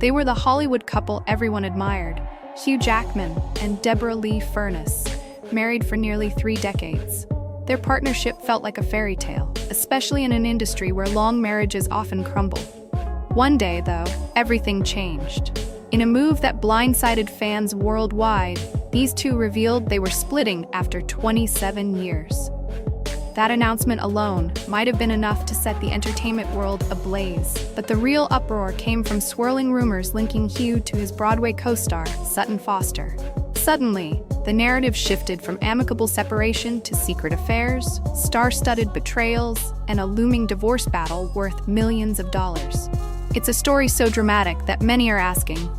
They were the Hollywood couple everyone admired, Hugh Jackman and Deborah Furness, married for nearly 3 decades. Their partnership felt like a fairy tale, especially in an industry where long marriages often crumble. One day, though, everything changed. In a move that blindsided fans worldwide, these two revealed they were splitting after 27 years. That announcement alone might have been enough to set the entertainment world ablaze, but the real uproar came from swirling rumors linking Hugh to his Broadway co-star, Sutton Foster. Suddenly, the narrative shifted from amicable separation to secret affairs, star-studded betrayals, and a looming divorce battle worth millions of dollars. It's a story so dramatic that many are asking,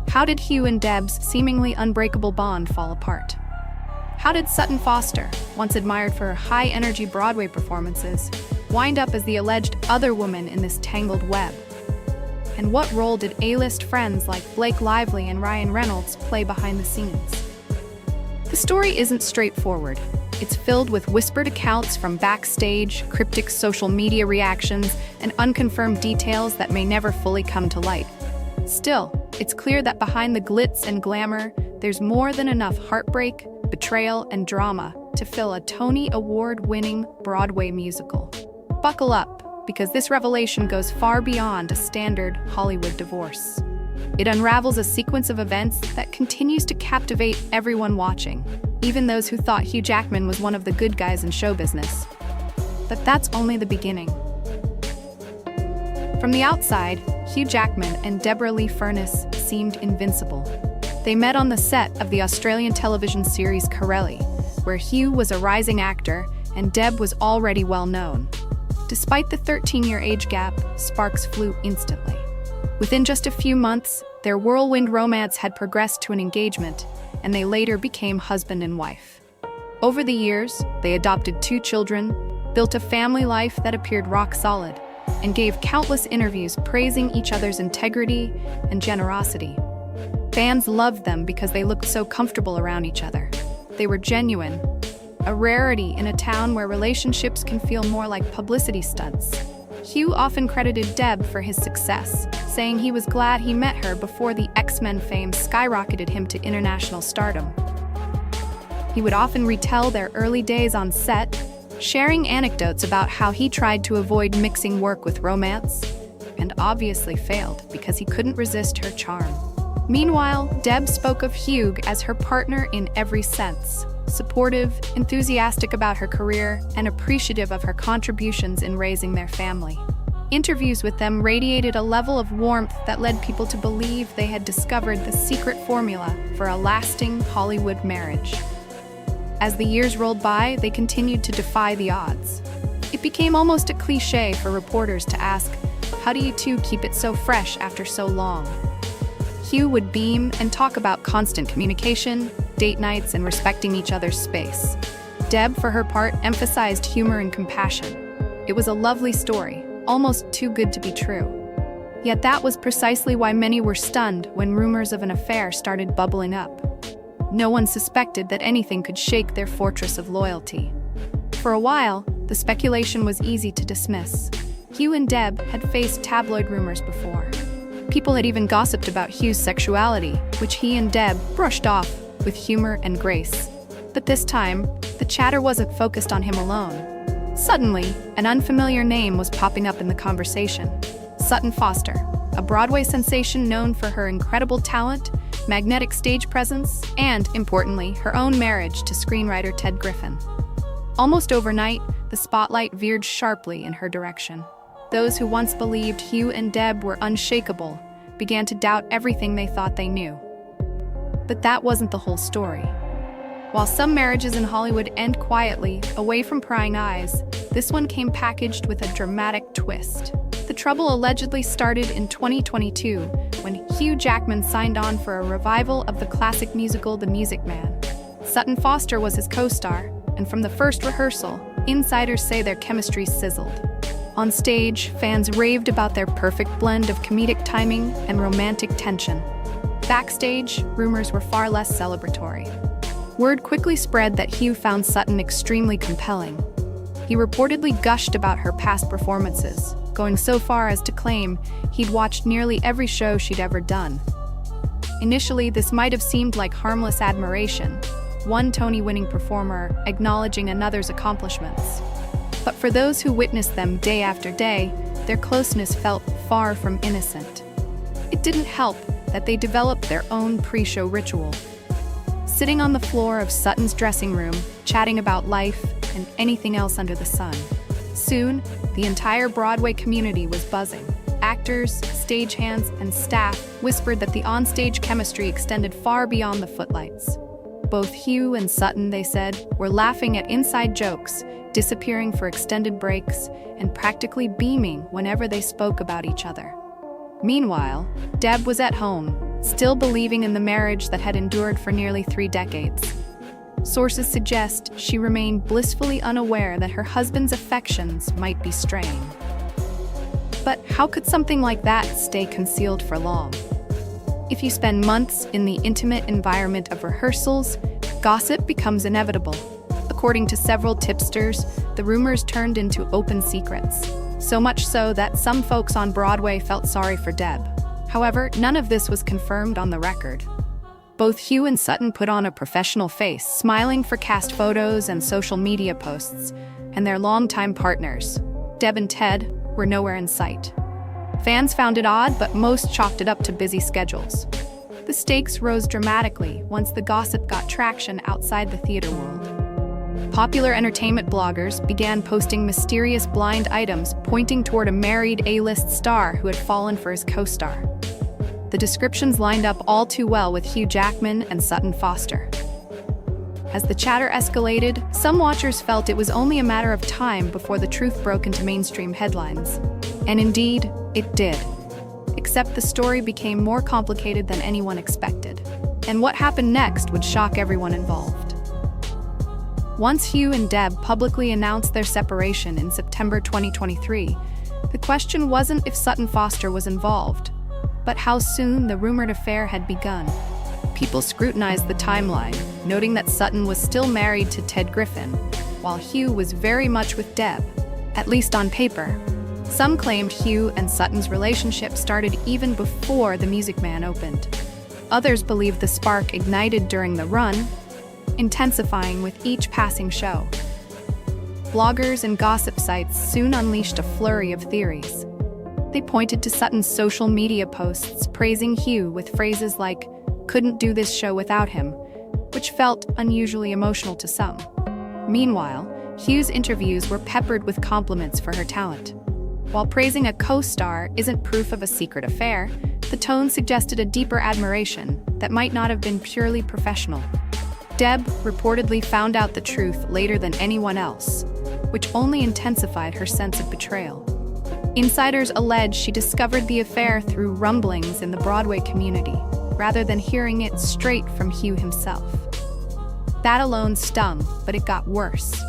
how did Hugh and Deb's seemingly unbreakable bond fall apart? How did Sutton Foster, once admired for her high-energy Broadway performances, wind up as the alleged other woman in this tangled web? And what role did A-list friends like Blake Lively and Reynolds play behind the scenes? The story isn't straightforward. It's filled with whispered accounts from backstage, cryptic social media reactions, and unconfirmed details that may never fully come to light. Still, it's clear that behind the glitz and glamour, there's more than enough heartbreak, betrayal, and drama to fill a Tony Award-winning Broadway musical. Buckle up, because this revelation goes far beyond a standard Hollywood divorce. It unravels a sequence of events that continues to captivate everyone watching, even those who thought Hugh Jackman was one of the good guys in show business. But that's only the beginning. From the outside, Hugh Jackman and Deborah Furness seemed invincible. They met on the set of the Australian television series Corelli, where Hugh was a rising actor and Deb was already well known. Despite the 13-year age gap, sparks flew instantly. Within just a few months, their whirlwind romance had progressed to an engagement, and they later became husband and wife. Over the years, they adopted 2 children, built a family life that appeared rock solid, and gave countless interviews praising each other's integrity and generosity. Fans loved them because they looked so comfortable around each other. They were genuine, a rarity in a town where relationships can feel more like publicity stunts. Hugh often credited Deb for his success, saying he was glad he met her before the X-Men fame skyrocketed him to international stardom. He would often retell their early days on set, sharing anecdotes about how he tried to avoid mixing work with romance, and obviously failed because he couldn't resist her charm. Meanwhile, Deb spoke of Hugh as her partner in every sense, supportive, enthusiastic about her career, and appreciative of her contributions in raising their family. Interviews with them radiated a level of warmth that led people to believe they had discovered the secret formula for a lasting Hollywood marriage. As the years rolled by, they continued to defy the odds. It became almost a cliché for reporters to ask, "How do you two keep it so fresh after so long?" Hugh would beam and talk about constant communication, date nights, and respecting each other's space. Deb, for her part, emphasized humor and compassion. It was a lovely story, almost too good to be true. Yet that was precisely why many were stunned when rumors of an affair started bubbling up. No one suspected that anything could shake their fortress of loyalty. For a while, the speculation was easy to dismiss. Hugh and Deb had faced tabloid rumors before. People had even gossiped about Hugh's sexuality, which he and Deb brushed off with humor and grace. But this time, the chatter wasn't focused on him alone. Suddenly, an unfamiliar name was popping up in the conversation. Sutton Foster, a Broadway sensation known for her incredible talent, magnetic stage presence, and, importantly, her own marriage to screenwriter Ted Griffin. Almost overnight, the spotlight veered sharply in her direction. Those who once believed Hugh and Deb were unshakable began to doubt everything they thought they knew. But that wasn't the whole story. While some marriages in Hollywood end quietly, away from prying eyes, this one came packaged with a dramatic twist. The trouble allegedly started in 2022, when Hugh Jackman signed on for a revival of the classic musical The Music Man. Sutton Foster was his co-star, and from the first rehearsal, insiders say their chemistry sizzled. On stage, fans raved about their perfect blend of comedic timing and romantic tension. Backstage, rumors were far less celebratory. Word quickly spread that Hugh found Sutton extremely compelling. He reportedly gushed about her past performances, going so far as to claim he'd watched nearly every show she'd ever done. Initially, this might have seemed like harmless admiration, one Tony-winning performer acknowledging another's accomplishments. But for those who witnessed them day after day, their closeness felt far from innocent. It didn't help that they developed their own pre-show ritual. Sitting on the floor of Sutton's dressing room, chatting about life and anything else under the sun. Soon, the entire Broadway community was buzzing. Actors, stagehands, and staff whispered that the onstage chemistry extended far beyond the footlights. Both Hugh and Sutton, they said, were laughing at inside jokes, disappearing for extended breaks, and practically beaming whenever they spoke about each other. Meanwhile, Deb was at home, still believing in the marriage that had endured for nearly 3 decades. Sources suggest she remained blissfully unaware that her husband's affections might be straying. But how could something like that stay concealed for long? If you spend months in the intimate environment of rehearsals, gossip becomes inevitable. According to several tipsters, the rumors turned into open secrets. So much so that some folks on Broadway felt sorry for Deb. However, none of this was confirmed on the record. Both Hugh and Sutton put on a professional face, smiling for cast photos and social media posts, and their longtime partners, Deb and Ted, were nowhere in sight. Fans found it odd, but most chalked it up to busy schedules. The stakes rose dramatically once the gossip got traction outside the theater world. Popular entertainment bloggers began posting mysterious blind items pointing toward a married A-list star who had fallen for his co-star. The descriptions lined up all too well with Hugh Jackman and Sutton Foster. As the chatter escalated, some watchers felt it was only a matter of time before the truth broke into mainstream headlines. And indeed, it did. Except the story became more complicated than anyone expected. And what happened next would shock everyone involved. Once Hugh and Deb publicly announced their separation in September 2023, the question wasn't if Sutton Foster was involved, but how soon the rumored affair had begun. People scrutinized the timeline, noting that Sutton was still married to Ted Griffin, while Hugh was very much with Deb, at least on paper. Some claimed Hugh and Sutton's relationship started even before The Music Man opened. Others believed the spark ignited during the run, intensifying with each passing show. Bloggers and gossip sites soon unleashed a flurry of theories. They pointed to Sutton's social media posts praising Hugh with phrases like, "couldn't do this show without him," which felt unusually emotional to some. Meanwhile, Hugh's interviews were peppered with compliments for her talent. While praising a co-star isn't proof of a secret affair, the tone suggested a deeper admiration that might not have been purely professional. Deb reportedly found out the truth later than anyone else, which only intensified her sense of betrayal. Insiders allege she discovered the affair through rumblings in the Broadway community, rather than hearing it straight from Hugh himself. That alone stung, but it got worse.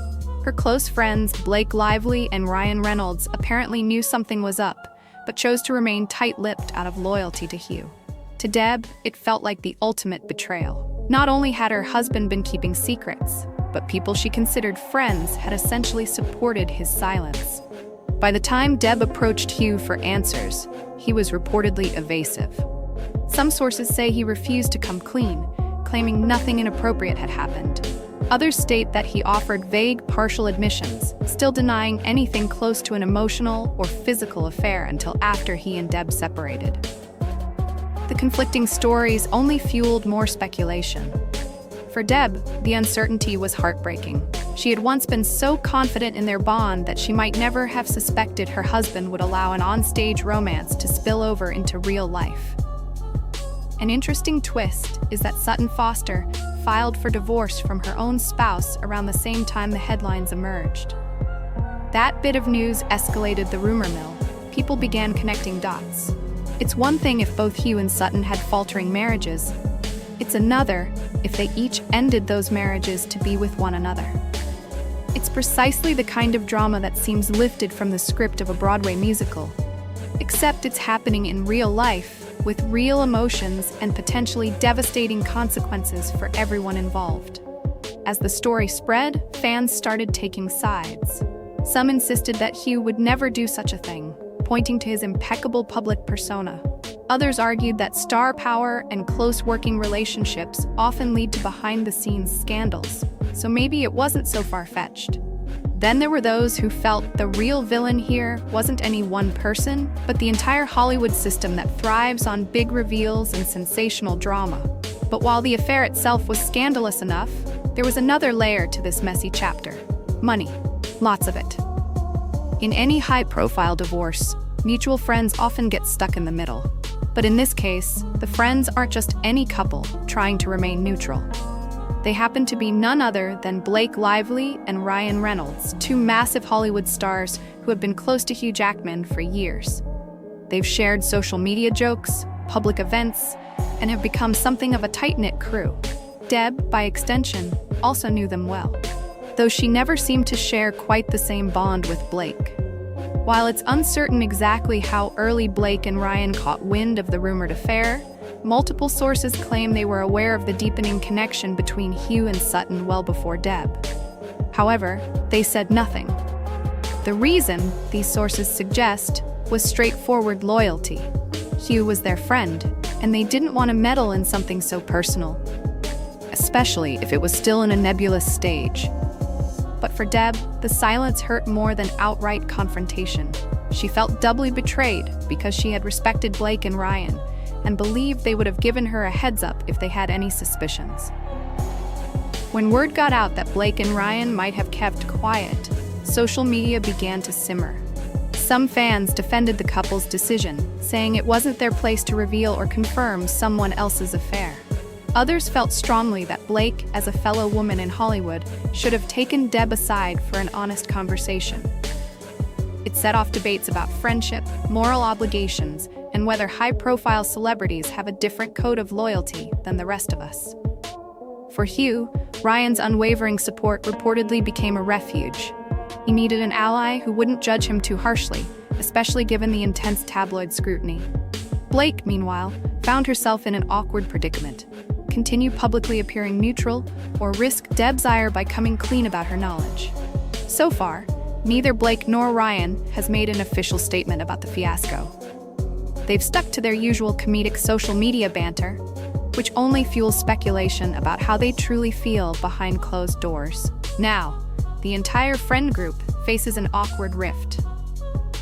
Her close friends, Blake Lively and Ryan Reynolds, apparently knew something was up, but chose to remain tight-lipped out of loyalty to Hugh. To Deb, it felt like the ultimate betrayal. Not only had her husband been keeping secrets, but people she considered friends had essentially supported his silence. By the time Deb approached Hugh for answers, he was reportedly evasive. Some sources say he refused to come clean, claiming nothing inappropriate had happened. Others state that he offered vague, partial admissions, still denying anything close to an emotional or physical affair until after he and Deb separated. The conflicting stories only fueled more speculation. For Deb, the uncertainty was heartbreaking. She had once been so confident in their bond that she might never have suspected her husband would allow an onstage romance to spill over into real life. An interesting twist is that Sutton Foster filed for divorce from her own spouse around the same time the headlines emerged. That bit of news escalated the rumor mill. People began connecting dots. It's one thing if both Hugh and Sutton had faltering marriages. It's another if they each ended those marriages to be with one another. It's precisely the kind of drama that seems lifted from the script of a Broadway musical. Except it's happening in real life, with real emotions and potentially devastating consequences for everyone involved. As the story spread, fans started taking sides. Some insisted that Hugh would never do such a thing, pointing to his impeccable public persona. Others argued that star power and close working relationships often lead to behind-the-scenes scandals, so maybe it wasn't so far-fetched. Then there were those who felt the real villain here wasn't any one person, but the entire Hollywood system that thrives on big reveals and sensational drama. But while the affair itself was scandalous enough, there was another layer to this messy chapter. Money. Lots of it. In any high-profile divorce, mutual friends often get stuck in the middle. But in this case, the friends aren't just any couple trying to remain neutral. They happen to be none other than Blake Lively and Ryan Reynolds, two massive Hollywood stars who have been close to Hugh Jackman for years. They've shared social media jokes, public events, and have become something of a tight-knit crew. Deb, by extension, also knew them well, though she never seemed to share quite the same bond with Blake. While it's uncertain exactly how early Blake and Ryan caught wind of the rumored affair, multiple sources claim they were aware of the deepening connection between Hugh and Sutton well before Deb. However, they said nothing. The reason, these sources suggest, was straightforward loyalty. Hugh was their friend, and they didn't want to meddle in something so personal, especially if it was still in a nebulous stage. But for Deb, the silence hurt more than outright confrontation. She felt doubly betrayed because she had respected Blake and Ryan, and believed they would have given her a heads-up if they had any suspicions. When word got out that Blake and Ryan might have kept quiet, social media began to simmer. Some fans defended the couple's decision, saying it wasn't their place to reveal or confirm someone else's affair. Others felt strongly that Blake, as a fellow woman in Hollywood, should have taken Deb aside for an honest conversation. It set off debates about friendship, moral obligations, and whether high-profile celebrities have a different code of loyalty than the rest of us. For Hugh, Ryan's unwavering support reportedly became a refuge. He needed an ally who wouldn't judge him too harshly, especially given the intense tabloid scrutiny. Blake, meanwhile, found herself in an awkward predicament. Continue publicly appearing neutral, or risk Deb's ire by coming clean about her knowledge. So far, neither Blake nor Ryan has made an official statement about the fiasco. They've stuck to their usual comedic social media banter, which only fuels speculation about how they truly feel behind closed doors. Now, the entire friend group faces an awkward rift.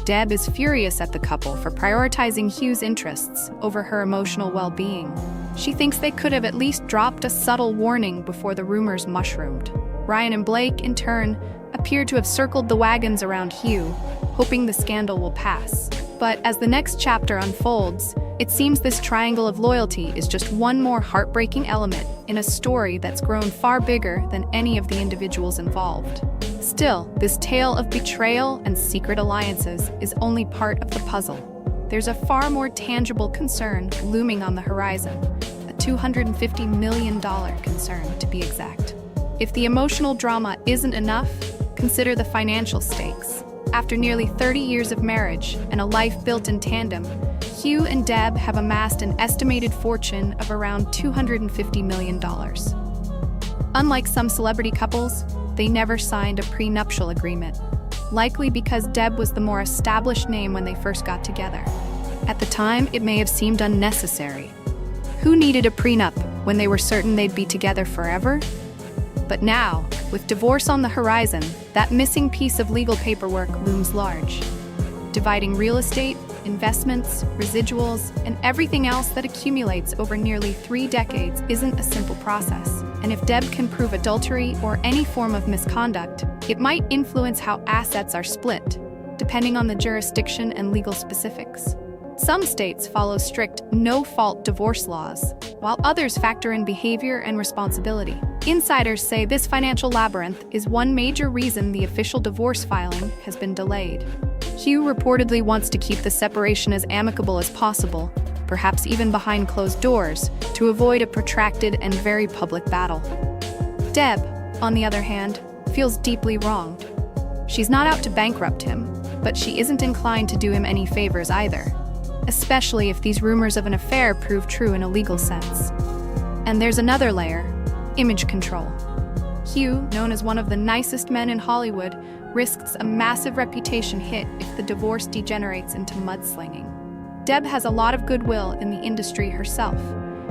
Deb is furious at the couple for prioritizing Hugh's interests over her emotional well-being. She thinks they could have at least dropped a subtle warning before the rumors mushroomed. Ryan and Blake, in turn, appear to have circled the wagons around Hugh, hoping the scandal will pass. But as the next chapter unfolds, it seems this triangle of loyalty is just one more heartbreaking element in a story that's grown far bigger than any of the individuals involved. Still, this tale of betrayal and secret alliances is only part of the puzzle. There's a far more tangible concern looming on the horizon, a $250 million concern to be exact. If the emotional drama isn't enough, consider the financial stakes. After nearly 30 years of marriage and a life built in tandem, Hugh and Deb have amassed an estimated fortune of around $250 million. Unlike some celebrity couples, they never signed a prenuptial agreement, likely because Deb was the more established name when they first got together. At the time, it may have seemed unnecessary. Who needed a prenup when they were certain they'd be together forever? But now, with divorce on the horizon, that missing piece of legal paperwork looms large. Dividing real estate, investments, residuals, and everything else that accumulates over nearly 3 decades isn't a simple process. And if Deb can prove adultery or any form of misconduct, it might influence how assets are split, depending on the jurisdiction and legal specifics. Some states follow strict no-fault divorce laws, while others factor in behavior and responsibility. Insiders say this financial labyrinth is one major reason the official divorce filing has been delayed. Hugh reportedly wants to keep the separation as amicable as possible, perhaps even behind closed doors, to avoid a protracted and very public battle. Deb, on the other hand, feels deeply wronged. She's not out to bankrupt him, but she isn't inclined to do him any favors either, especially if these rumors of an affair prove true in a legal sense. And there's another layer: image control. Hugh, known as one of the nicest men in Hollywood, risks a massive reputation hit if the divorce degenerates into mudslinging. Deb has a lot of goodwill in the industry herself,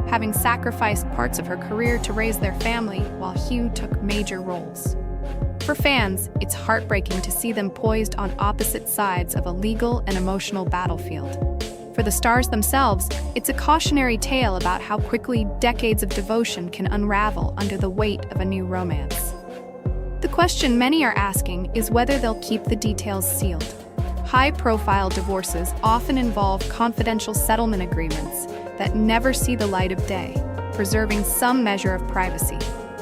having sacrificed parts of her career to raise their family while Hugh took major roles. For fans, it's heartbreaking to see them poised on opposite sides of a legal and emotional battlefield. For the stars themselves, it's a cautionary tale about how quickly decades of devotion can unravel under the weight of a new romance. The question many are asking is whether they'll keep the details sealed. High-profile divorces often involve confidential settlement agreements that never see the light of day, preserving some measure of privacy.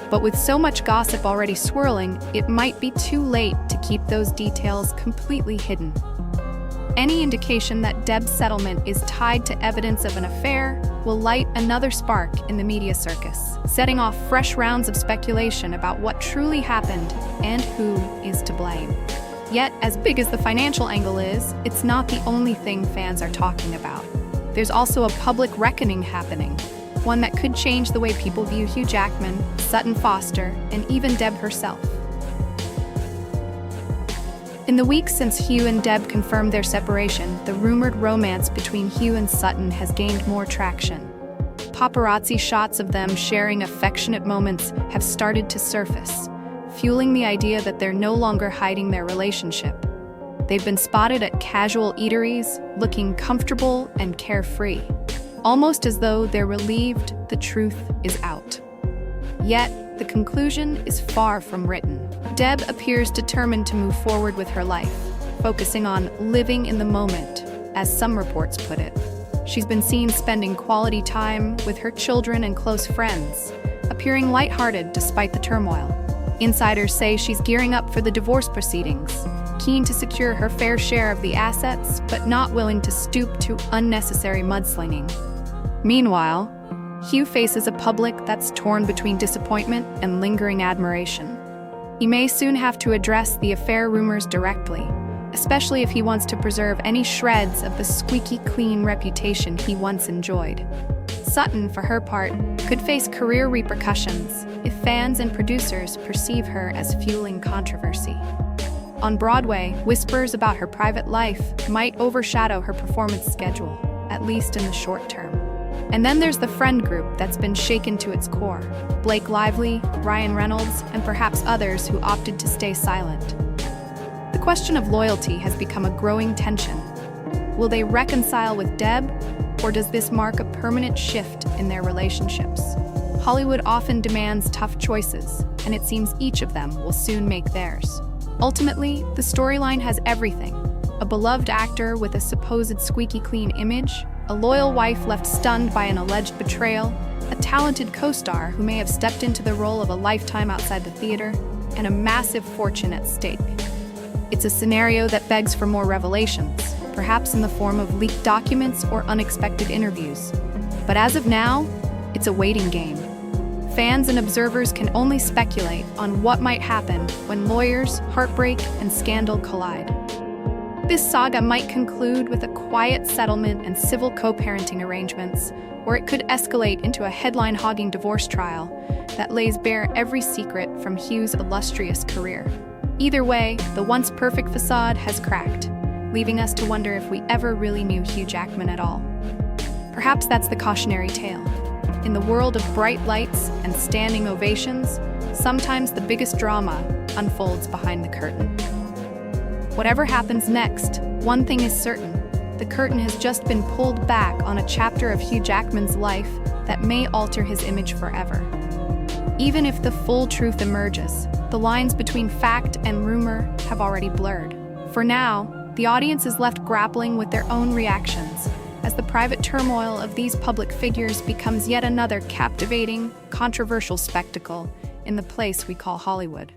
But with so much gossip already swirling, it might be too late to keep those details completely hidden. Any indication that Deb's settlement is tied to evidence of an affair will light another spark in the media circus, setting off fresh rounds of speculation about what truly happened and who is to blame. Yet, as big as the financial angle is, it's not the only thing fans are talking about. There's also a public reckoning happening, one that could change the way people view Hugh Jackman, Sutton Foster, and even Deb herself. In the weeks since Hugh and Deb confirmed their separation, the rumored romance between Hugh and Sutton has gained more traction. Paparazzi shots of them sharing affectionate moments have started to surface, fueling the idea that they're no longer hiding their relationship. They've been spotted at casual eateries, looking comfortable and carefree, almost as though they're relieved the truth is out. Yet, the conclusion is far from written. Deb appears determined to move forward with her life, focusing on living in the moment, as some reports put it. She's been seen spending quality time with her children and close friends, appearing lighthearted despite the turmoil. Insiders say she's gearing up for the divorce proceedings, keen to secure her fair share of the assets, but not willing to stoop to unnecessary mudslinging. Meanwhile, Hugh faces a public that's torn between disappointment and lingering admiration. He may soon have to address the affair rumors directly, especially if he wants to preserve any shreds of the squeaky clean reputation he once enjoyed. Sutton, for her part, could face career repercussions if fans and producers perceive her as fueling controversy. On Broadway, whispers about her private life might overshadow her performance schedule, at least in the short term. And then there's the friend group that's been shaken to its core: Blake Lively, Ryan Reynolds, and perhaps others who opted to stay silent. The question of loyalty has become a growing tension. Will they reconcile with Deb, or does this mark a permanent shift in their relationships? Hollywood often demands tough choices, and it seems each of them will soon make theirs. Ultimately, the storyline has everything: a beloved actor with a supposed squeaky clean image, a loyal wife left stunned by an alleged betrayal, a talented co-star who may have stepped into the role of a lifetime outside the theater, and a massive fortune at stake. It's a scenario that begs for more revelations, perhaps in the form of leaked documents or unexpected interviews. But as of now, it's a waiting game. Fans and observers can only speculate on what might happen when lawyers, heartbreak, and scandal collide. This saga might conclude with a quiet settlement and civil co-parenting arrangements, or it could escalate into a headline-hogging divorce trial that lays bare every secret from Hugh's illustrious career. Either way, the once perfect facade has cracked, leaving us to wonder if we ever really knew Hugh Jackman at all. Perhaps that's the cautionary tale. In the world of bright lights and standing ovations, sometimes the biggest drama unfolds behind the curtain. Whatever happens next, one thing is certain: the curtain has just been pulled back on a chapter of Hugh Jackman's life that may alter his image forever. Even if the full truth emerges, the lines between fact and rumor have already blurred. For now, the audience is left grappling with their own reactions, as the private turmoil of these public figures becomes yet another captivating, controversial spectacle in the place we call Hollywood.